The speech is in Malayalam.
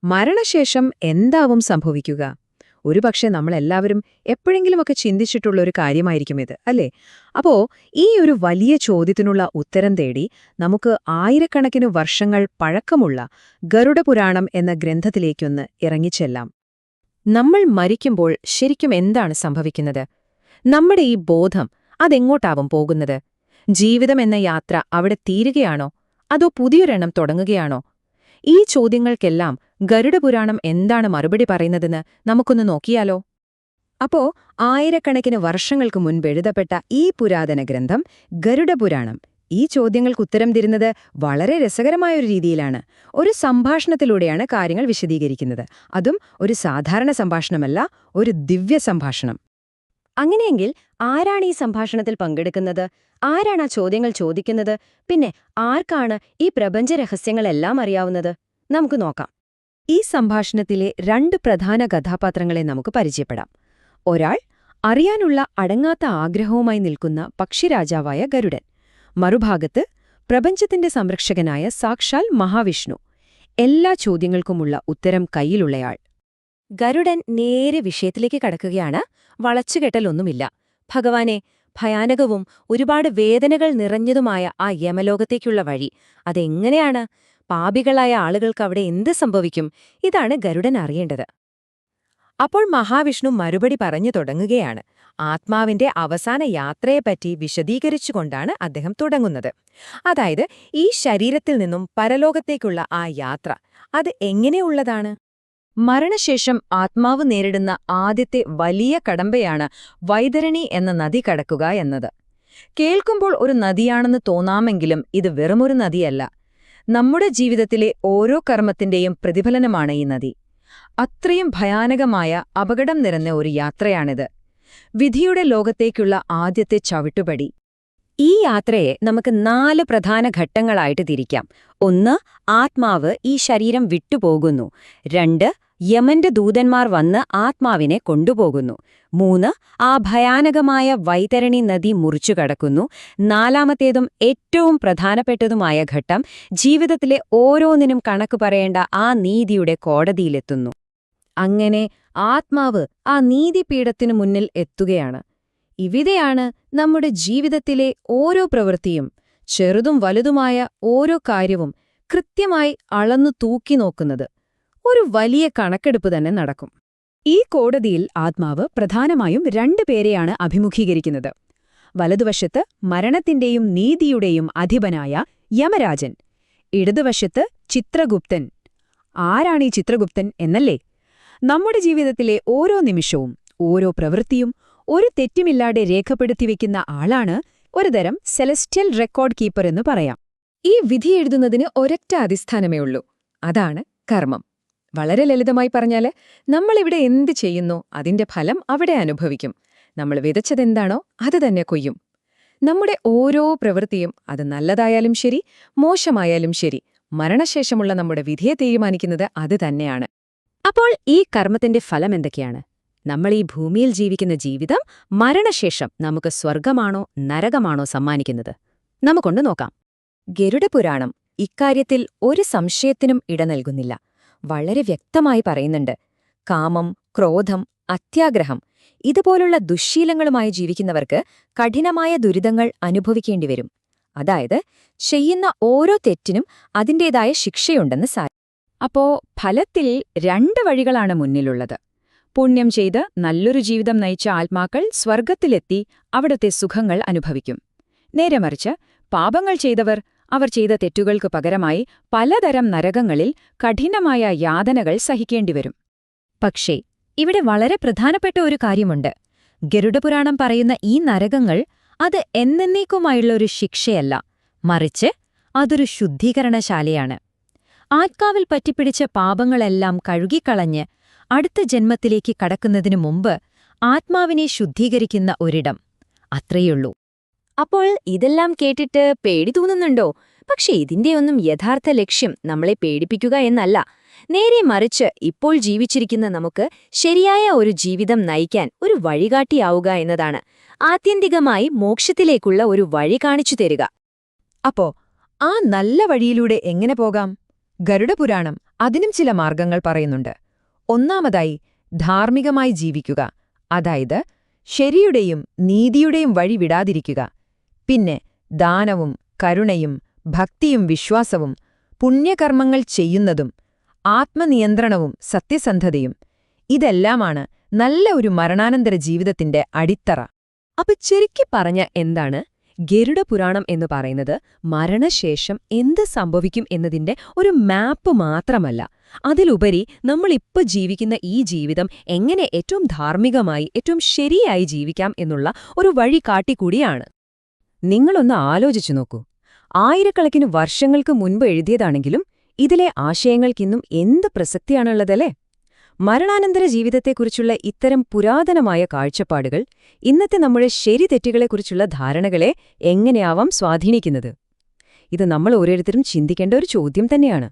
മരണശേഷം എന്താവും സംഭവിക്കുക? ഒരുപക്ഷെ നമ്മളെല്ലാവരും എപ്പോഴെങ്കിലുമൊക്കെ ചിന്തിച്ചിട്ടുള്ള ഒരു കാര്യമായിരിക്കും ഇത്, അല്ലേ? അപ്പോ ഈ ഒരു വലിയ ചോദ്യത്തിനുള്ള ഉത്തരം തേടി നമുക്ക് ആയിരക്കണക്കിന് വർഷങ്ങൾ പഴക്കമുള്ള ഗരുഡപുരാണം എന്ന ഗ്രന്ഥത്തിലേക്കൊന്ന് ഇറങ്ങിച്ചെല്ലാം. നമ്മൾ മരിക്കുമ്പോൾ ശരിക്കും എന്താണ് സംഭവിക്കുന്നത്? നമ്മുടെ ഈ ബോധം അതെങ്ങോട്ടാവും പോകുന്നത്? ജീവിതം എന്ന യാത്ര അവിടെ തീരുകയാണോ? അതോ പുതിയൊരെണ്ണം തുടങ്ങുകയാണോ? ഈ ചോദ്യങ്ങൾക്കെല്ലാം ഗരുഡപുരാണം എന്താണ് മറുപടി പറയുന്നതെന്ന് നമുക്കൊന്ന് നോക്കിയാലോ? അപ്പോ ആയിരക്കണക്കിന് വർഷങ്ങൾക്ക് മുൻപ് എഴുതപ്പെട്ട ഈ പുരാതന ഗ്രന്ഥം ഗരുഡപുരാണം ഈ ചോദ്യങ്ങൾക്കുത്തരം തരുന്നത് വളരെ രസകരമായൊരു രീതിയിലാണ്. ഒരു സംഭാഷണത്തിലൂടെയാണ് കാര്യങ്ങൾ വിശദീകരിക്കുന്നത്. അതും ഒരു സാധാരണ സംഭാഷണമല്ല, ഒരു ദിവ്യ സംഭാഷണം. അങ്ങനെയെങ്കിൽ ആരാണ് ഈ സംഭാഷണത്തിൽ പങ്കെടുക്കുന്നത്? ആരാണ് ആ ചോദ്യങ്ങൾ ചോദിക്കുന്നത്? പിന്നെ ആർക്കാണ് ഈ പ്രപഞ്ച രഹസ്യങ്ങളെല്ലാം അറിയാവുന്നത്? നമുക്ക് നോക്കാം. ഈ സംഭാഷണത്തിലെ രണ്ട് പ്രധാന കഥാപാത്രങ്ങളെ നമുക്ക് പരിചയപ്പെടാം. ഒരാൾ അറിയാനുള്ള അടങ്ങാത്ത ആഗ്രഹവുമായി നിൽക്കുന്ന പക്ഷിരാജാവായ ഗരുഡൻ. മറുഭാഗത്ത് പ്രപഞ്ചത്തിന്റെ സംരക്ഷകനായ സാക്ഷാൽ മഹാവിഷ്ണു. എല്ലാ ചോദ്യങ്ങൾക്കുമുള്ള ഉത്തരം കയ്യിലുള്ളയാൾ. ഗരുഡൻ നേരെ വിഷയത്തിലേക്ക് കടക്കുകയാണ്. വളച്ചുകെട്ടലൊന്നുമില്ല. ഭഗവാനെ, ഭയാനകവും ഒരുപാട് വേദനകൾ നിറഞ്ഞതുമായ ആ യമലോകത്തേക്കുള്ള വഴി അതെങ്ങനെയാണ്? പാപികളായ ആളുകൾക്ക് അവിടെ എന്ത് സംഭവിക്കും? ഇതാണ് ഗരുഡൻ അറിയേണ്ടത്. അപ്പോൾ മഹാവിഷ്ണു മറുപടി പറഞ്ഞു തുടങ്ങുകയാണ്. ആത്മാവിന്റെ അവസാന യാത്രയെപ്പറ്റി വിശദീകരിച്ചുകൊണ്ടാണ് അദ്ദേഹം തുടങ്ങുന്നത്. അതായത് ഈ ശരീരത്തിൽ നിന്നും പരലോകത്തേക്കുള്ള ആ യാത്ര അത് എങ്ങനെയുള്ളതാണ്? മരണശേഷം ആത്മാവ് നേരിടുന്ന ആദ്യത്തെ വലിയ കടമ്പയാണ് വൈതരണി എന്ന നദി കടക്കുക എന്നത്. കേൾക്കുമ്പോൾ ഒരു നദിയാണെന്ന് തോന്നാമെങ്കിലും ഇത് വെറുമൊരു നദിയല്ല. നമ്മുടെ ജീവിതത്തിലെ ഓരോ കർമ്മത്തിന്റെയും പ്രതിഫലനമാണ് ഈ നദി. അത്രയും ഭയാനകമായ അപകടം നിറഞ്ഞ ഒരു യാത്രയാണിത്. വിധിയുടെ ലോകത്തേക്കുള്ള ആദ്യത്തെ ചവിട്ടുപടി. ഈ യാത്രയെ നമുക്ക് 4 പ്രധാന ഘട്ടങ്ങളായിട്ട് തിരിക്കാം. 1. ആത്മാവ് ഈ ശരീരം വിട്ടുപോകുന്നു. 2. യമന്റെ ദൂതന്മാർ വന്ന് ആത്മാവിനെ കൊണ്ടുപോകുന്നു. 3. ആ ഭയാനകമായ വൈതരണി നദി മുറിച്ചുകടക്കുന്നു. 4ാമത്തേതും ഏറ്റവും പ്രധാനപ്പെട്ടതുമായ ഘട്ടം ജീവിതത്തിലെ ഓരോന്നിനും കണക്ക് പറയേണ്ട ആ നീതിയുടെ കോടതിയിലെത്തുന്നു. അങ്ങനെ ആത്മാവ് ആ നീതിപീഠത്തിനു മുന്നിൽ എത്തുകയാണ്. ഇവിടെയാണ് നമ്മുടെ ജീവിതത്തിലെ ഓരോ പ്രവൃത്തിയും, ചെറുതും വലുതുമായ ഓരോ കാര്യവും കൃത്യമായി അളന്നു തൂക്കി നോക്കുന്നത്. ഒരു വലിയ കണക്കെടുപ്പ് തന്നെ നടക്കും. ഈ കോടതിയിൽ ആത്മാവ് പ്രധാനമായും 2 പേരെയാണ് അഭിമുഖീകരിക്കുന്നത്. വലതുവശത്ത് മരണത്തിന്റെയും നീതിയുടെയും അധിപനായ യമരാജൻ, ഇടതുവശത്ത് ചിത്രഗുപ്തൻ. ആരാണീ ചിത്രഗുപ്തൻ എന്നല്ലേ? നമ്മുടെ ജീവിതത്തിലെ ഓരോ നിമിഷവും ഓരോ പ്രവൃത്തിയും ഒരു തെറ്റുമില്ലാതെ രേഖപ്പെടുത്തിവെക്കുന്ന ആളാണ്. ഒരുതരം സെലസ്റ്റിയൽ റെക്കോർഡ് കീപ്പർ എന്ന് പറയാം. ഈ വിധി എഴുതുന്നതിന് ഒരൊറ്റ അടിസ്ഥാനമേ ഉള്ളൂ. അതാണ് കർമ്മം. വളരെ ലളിതമായി പറഞ്ഞാല്, നമ്മളിവിടെ എന്ത് ചെയ്യുന്നോ അതിന്റെ ഫലം അവിടെ അനുഭവിക്കും. നമ്മൾ വിതച്ചതെന്താണോ അത് തന്നെ കൊയ്യും. നമ്മുടെ ഓരോ പ്രവൃത്തിയും, അത് നല്ലതായാലും ശരി മോശമായാലും ശരി, മരണശേഷമുള്ള നമ്മുടെ വിധിയെ തീരുമാനിക്കുന്നത് അത് തന്നെയാണ്. അപ്പോൾ ഈ കർമ്മത്തിന്റെ ഫലം എന്തൊക്കെയാണ്? നമ്മൾ ഈ ഭൂമിയിൽ ജീവിക്കുന്ന ജീവിതം മരണശേഷം നമുക്ക് സ്വർഗമാണോ നരകമാണോ സമ്മാനിക്കുന്നത്? നമുക്കൊന്ന് നോക്കാം. ഗരുഡപുരാണം ഇക്കാര്യത്തിൽ ഒരു സംശയത്തിനും ഇട നൽകുന്നില്ല. വളരെ വ്യക്തമായി പറയുന്നുണ്ട്. കാമം, ക്രോധം, അത്യാഗ്രഹം ഇതുപോലുള്ള ദുശ്ശീലങ്ങളുമായി ജീവിക്കുന്നവർക്ക് കഠിനമായ ദുരിതങ്ങൾ അനുഭവിക്കേണ്ടിവരും. അതായത് ചെയ്യുന്ന ഓരോ തെറ്റിനും അതിൻ്റേതായ ശിക്ഷയുണ്ടെന്ന് സാരം. അപ്പോ ഫലത്തിൽ 2 വഴികളാണ് മുന്നിലുള്ളത്. പുണ്യം ചെയ്ത് നല്ലൊരു ജീവിതം നയിച്ച ആത്മാക്കൾ സ്വർഗത്തിലെത്തി അവിടത്തെ സുഖങ്ങൾ അനുഭവിക്കും. നേരെ മറിച്ച് പാപങ്ങൾ ചെയ്തവർ അവർ ചെയ്ത തെറ്റുകൾക്ക് പകരമായി പലതരം നരകങ്ങളിൽ കഠിനമായ യാതനകൾ സഹിക്കേണ്ടിവരും. പക്ഷേ ഇവിടെ വളരെ പ്രധാനപ്പെട്ട ഒരു കാര്യമുണ്ട്. ഗരുഡപുരാണം പറയുന്ന ഈ നരകങ്ങൾ അത് എന്നേക്കുമായുള്ള ഒരു ശിക്ഷയല്ല, മറിച്ച് അതൊരു ശുദ്ധീകരണശാലയാണ്. ആത്മാവിൽ പറ്റിപ്പിടിച്ച പാപങ്ങളെല്ലാം കഴുകിക്കളഞ്ഞ് അടുത്ത ജന്മത്തിലേക്ക് കടക്കുന്നതിനു മുമ്പ് ആത്മാവിനെ ശുദ്ധീകരിക്കുന്ന ഒരിടം. അത്രയുള്ളൂ. അപ്പോൾ ഇതെല്ലാം കേട്ടിട്ട് പേടി തോന്നുന്നുണ്ടോ? പക്ഷെ ഇതിന്റെയൊന്നും യഥാർത്ഥ ലക്ഷ്യം നമ്മളെ പേടിപ്പിക്കുക എന്നല്ല. നേരെ മറിച്ച് ഇപ്പോൾ ജീവിച്ചിരിക്കുന്ന നമുക്ക് ശരിയായ ഒരു ജീവിതം നയിക്കാൻ ഒരു വഴികാട്ടിയാവുക എന്നതാണ്. ആത്യന്തികമായി മോക്ഷത്തിലേക്കുള്ള ഒരു വഴി കാണിച്ചു തരിക. അപ്പോ ആ നല്ല വഴിയിലൂടെ എങ്ങനെ പോകാം? ഗരുഡപുരാണം അതിനും ചില മാർഗങ്ങൾ പറയുന്നുണ്ട്. ഒന്നാമതായി ധാർമ്മികമായി ജീവിക്കുക, അതായത് ശരിയുടെയും നീതിയുടെയും വഴി വിടാതിരിക്കുക. പിന്നെ ദാനവും കരുണയും ഭക്തിയും വിശ്വാസവും പുണ്യകർമ്മങ്ങൾ ചെയ്യുന്നതും ആത്മനിയന്ത്രണവും സത്യസന്ധതയും ഇതെല്ലാമാണ് നല്ല ഒരു മരണാനന്തര ജീവിതത്തിന്റെ അടിത്തറ. അപ്പൊ ചുരുക്കി പറഞ്ഞ എന്താണ് ഗരുഡപുരാണം എന്ന് പറയുന്നത്? മരണശേഷം എന്ത് സംഭവിക്കും എന്നതിന്റെ ഒരു മാപ്പ് മാത്രമല്ല, അതിലുപരി നമ്മളിപ്പോൾ ജീവിക്കുന്ന ഈ ജീവിതം എങ്ങനെ ഏറ്റവും ധാർമ്മികമായി ഏറ്റവും ശരിയായി ജീവിക്കാം എന്നുള്ള ഒരു വഴി കാട്ടിക്കൂടിയാണ്. നിങ്ങളൊന്ന് ആലോചിച്ചു നോക്കൂ. ആയിരക്കണക്കിന് വർഷങ്ങൾക്ക് മുൻപ് എഴുതിയതാണെങ്കിലും ഇതിലെ ആശയങ്ങൾക്കിന്നും എന്ത് പ്രസക്തിയാണുള്ളതല്ലേ? മരണാനന്തര ജീവിതത്തെക്കുറിച്ചുള്ള ഇത്തരം പുരാതനമായ കാഴ്ചപ്പാടുകൾ ഇന്നത്തെ നമ്മുടെ ശരി തെറ്റുകളെക്കുറിച്ചുള്ള ധാരണകളെ എങ്ങനെയാവാം സ്വാധീനിക്കുന്നത്? ഇത് നമ്മൾ ഓരോരുത്തരും ചിന്തിക്കേണ്ട ഒരു ചോദ്യം തന്നെയാണ്.